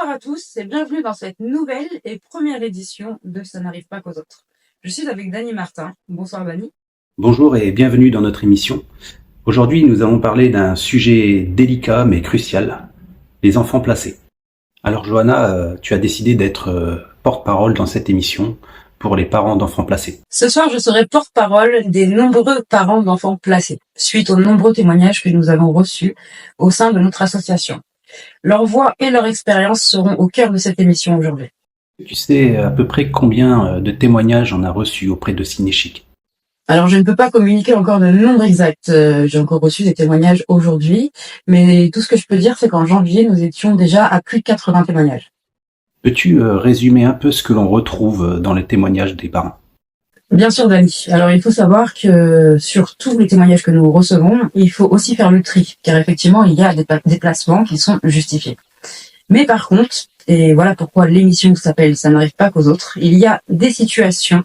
Bonsoir à tous et bienvenue dans cette nouvelle et première édition de Ça n'arrive pas qu'aux autres. Je suis avec Dany Martin. Bonsoir Dany. Bonjour et bienvenue dans notre émission. Aujourd'hui, nous allons parler d'un sujet délicat mais crucial, les enfants placés. Alors Johanna, tu as décidé d'être porte-parole dans cette émission pour les parents d'enfants placés. Ce soir, je serai porte-parole des nombreux parents d'enfants placés, suite aux nombreux témoignages que nous avons reçus au sein de notre association. Leur voix et leur expérience seront au cœur de cette émission aujourd'hui. Tu sais à peu près combien de témoignages on a reçus auprès de Cinéchic? Alors, je ne peux pas communiquer encore de nombre exact. J'ai encore reçu des témoignages aujourd'hui, mais tout ce que je peux dire, c'est qu'en janvier, nous étions déjà à plus de 80 témoignages. Peux-tu résumer un peu ce que l'on retrouve dans les témoignages des parents? Bien sûr, Dany. Alors, il faut savoir que sur tous les témoignages que nous recevons, il faut aussi faire le tri, car effectivement, il y a des déplacements qui sont justifiés. Mais par contre, et voilà pourquoi l'émission s'appelle « Ça n'arrive pas qu'aux autres », il y a des situations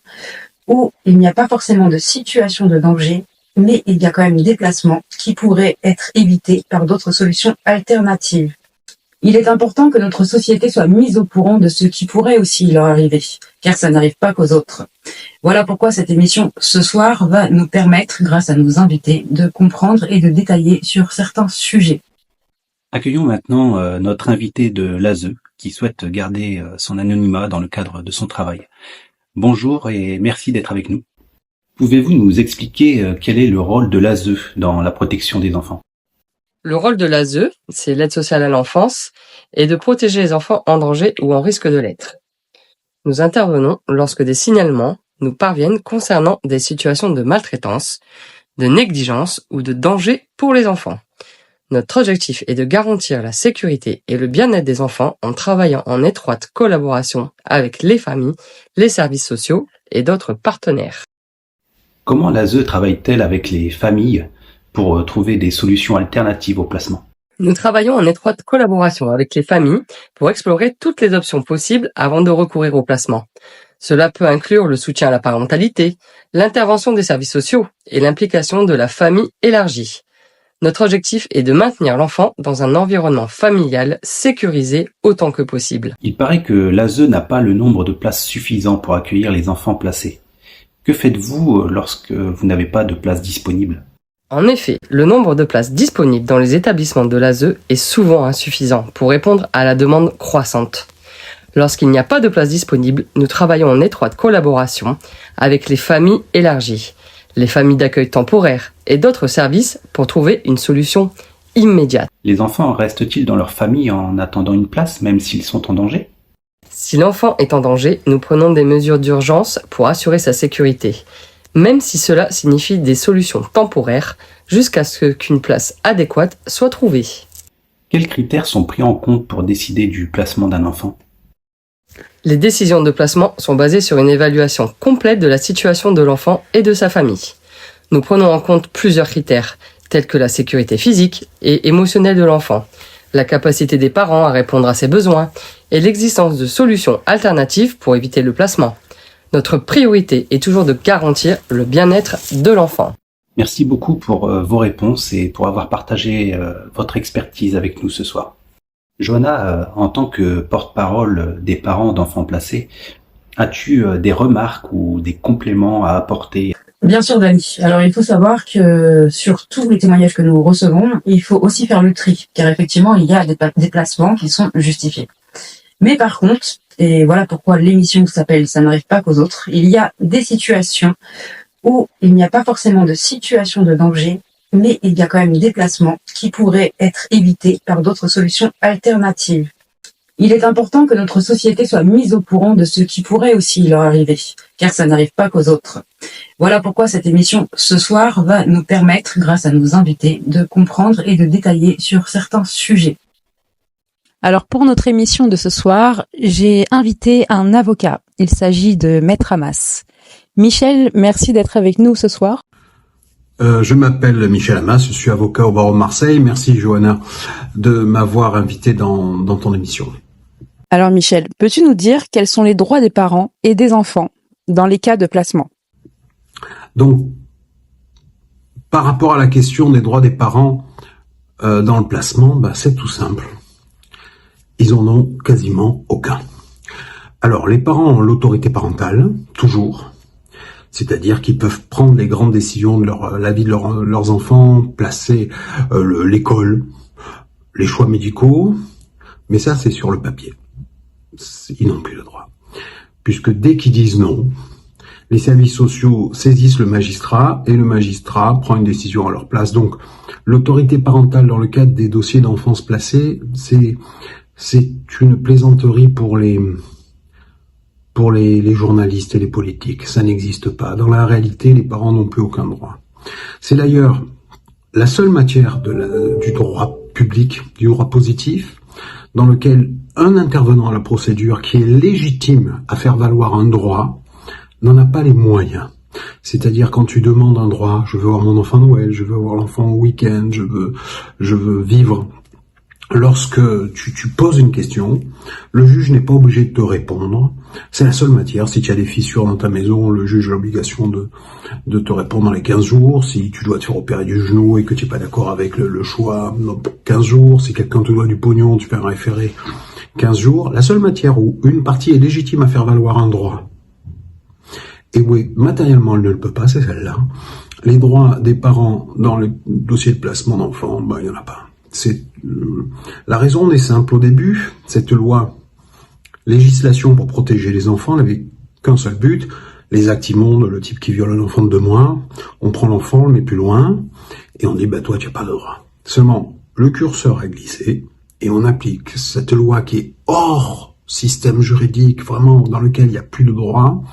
où il n'y a pas forcément de situation de danger, mais il y a quand même des déplacements qui pourraient être évités par d'autres solutions alternatives. Il est important que notre société soit mise au courant de ce qui pourrait aussi leur arriver, car ça n'arrive pas qu'aux autres. Voilà pourquoi cette émission ce soir va nous permettre, grâce à nos invités, de comprendre et de détailler sur certains sujets. Accueillons maintenant notre invité de l'ASE qui souhaite garder son anonymat dans le cadre de son travail. Bonjour et merci d'être avec nous. Pouvez-vous nous expliquer quel est le rôle de l'ASE dans la protection des enfants? Le rôle de l'ASE, c'est l'aide sociale à l'enfance, est de protéger les enfants en danger ou en risque de l'être. Nous intervenons lorsque des signalements nous parviennent concernant des situations de maltraitance, de négligence ou de danger pour les enfants. Notre objectif est de garantir la sécurité et le bien-être des enfants en travaillant en étroite collaboration avec les familles, les services sociaux et d'autres partenaires. Comment l'ASE travaille-t-elle avec les familles pour trouver des solutions alternatives au placement? Nous travaillons en étroite collaboration avec les familles pour explorer toutes les options possibles avant de recourir au placement. Cela peut inclure le soutien à la parentalité, l'intervention des services sociaux et l'implication de la famille élargie. Notre objectif est de maintenir l'enfant dans un environnement familial sécurisé autant que possible. Il paraît que l'ASE n'a pas le nombre de places suffisant pour accueillir les enfants placés. Que faites-vous lorsque vous n'avez pas de place disponible? En effet, le nombre de places disponibles dans les établissements de l'ASE est souvent insuffisant pour répondre à la demande croissante. Lorsqu'il n'y a pas de place disponible, nous travaillons en étroite collaboration avec les familles élargies, les familles d'accueil temporaire et d'autres services pour trouver une solution immédiate. Les enfants restent-ils dans leur famille en attendant une place, même s'ils sont en danger? Si l'enfant est en danger, nous prenons des mesures d'urgence pour assurer sa sécurité, même si cela signifie des solutions temporaires jusqu'à ce qu'une place adéquate soit trouvée. Quels critères sont pris en compte pour décider du placement d'un enfant? Les décisions de placement sont basées sur une évaluation complète de la situation de l'enfant et de sa famille. Nous prenons en compte plusieurs critères, tels que la sécurité physique et émotionnelle de l'enfant, la capacité des parents à répondre à ses besoins et l'existence de solutions alternatives pour éviter le placement. Notre priorité est toujours de garantir le bien-être de l'enfant. Merci beaucoup pour vos réponses et pour avoir partagé votre expertise avec nous ce soir. Johanna, en tant que porte-parole des parents d'enfants placés, as-tu des remarques ou des compléments à apporter? Bien sûr, Dany. Alors, il faut savoir que sur tous les témoignages que nous recevons, il faut aussi faire le tri, car effectivement, il y a des déplacements qui sont justifiés. Mais par contre, et voilà pourquoi l'émission s'appelle « Ça n'arrive pas qu'aux autres », il y a des situations où il n'y a pas forcément de situation de danger, mais il y a quand même des déplacements qui pourraient être évités par d'autres solutions alternatives. Il est important que notre société soit mise au courant de ce qui pourrait aussi leur arriver, car ça n'arrive pas qu'aux autres. Voilà pourquoi cette émission ce soir va nous permettre, grâce à nos invités, de comprendre et de détailler sur certains sujets. Alors pour notre émission de ce soir, j'ai invité un avocat. Il s'agit de Maître Hamas. Michel, merci d'être avec nous ce soir. Je m'appelle Michel Hamas, je suis avocat au barreau de Marseille. Merci Johanna de m'avoir invité dans ton émission. Alors Michel, peux-tu nous dire quels sont les droits des parents et des enfants dans les cas de placement? Donc, par rapport à la question des droits des parents dans le placement, c'est tout simple. ils en ont quasiment aucun. Alors, les parents ont l'autorité parentale, toujours, c'est-à-dire qu'ils peuvent prendre les grandes décisions de la vie de leurs enfants, placer l'école, les choix médicaux, mais ça, c'est sur le papier. Ils n'ont plus le droit. Puisque dès qu'ils disent non, les services sociaux saisissent le magistrat et le magistrat prend une décision à leur place. Donc, l'autorité parentale dans le cadre des dossiers d'enfance placés, c'est une plaisanterie pour les journalistes et les politiques. Ça n'existe pas. Dans la réalité, les parents n'ont plus aucun droit. C'est d'ailleurs la seule matière du droit public, du droit positif, dans lequel un intervenant à la procédure qui est légitime à faire valoir un droit n'en a pas les moyens. C'est-à-dire quand tu demandes un droit, je veux voir mon enfant Noël, je veux voir l'enfant au week-end, je veux vivre. Lorsque tu poses une question, le juge n'est pas obligé de te répondre. C'est la seule matière. Si tu as des fissures dans ta maison, le juge a l'obligation de te répondre dans les 15 jours. Si tu dois te faire opérer du genou et que tu n'es pas d'accord avec le choix, 15 jours. Si quelqu'un te doit du pognon, tu fais un référé, 15 jours. La seule matière où une partie est légitime à faire valoir un droit, et oui, matériellement elle ne le peut pas, c'est celle-là. Les droits des parents dans les dossiers de placement d'enfants, il n'y en a pas. La raison est simple. Au début, cette loi, législation pour protéger les enfants, n'avait qu'un seul but. Les actes immondes, le type qui viole un enfant de 2 mois, on prend l'enfant, on le met plus loin, et on dit, toi, tu n'as pas de droit. Seulement, le curseur a glissé, et on applique cette loi qui est hors système juridique, vraiment, dans lequel il n'y a plus de droit.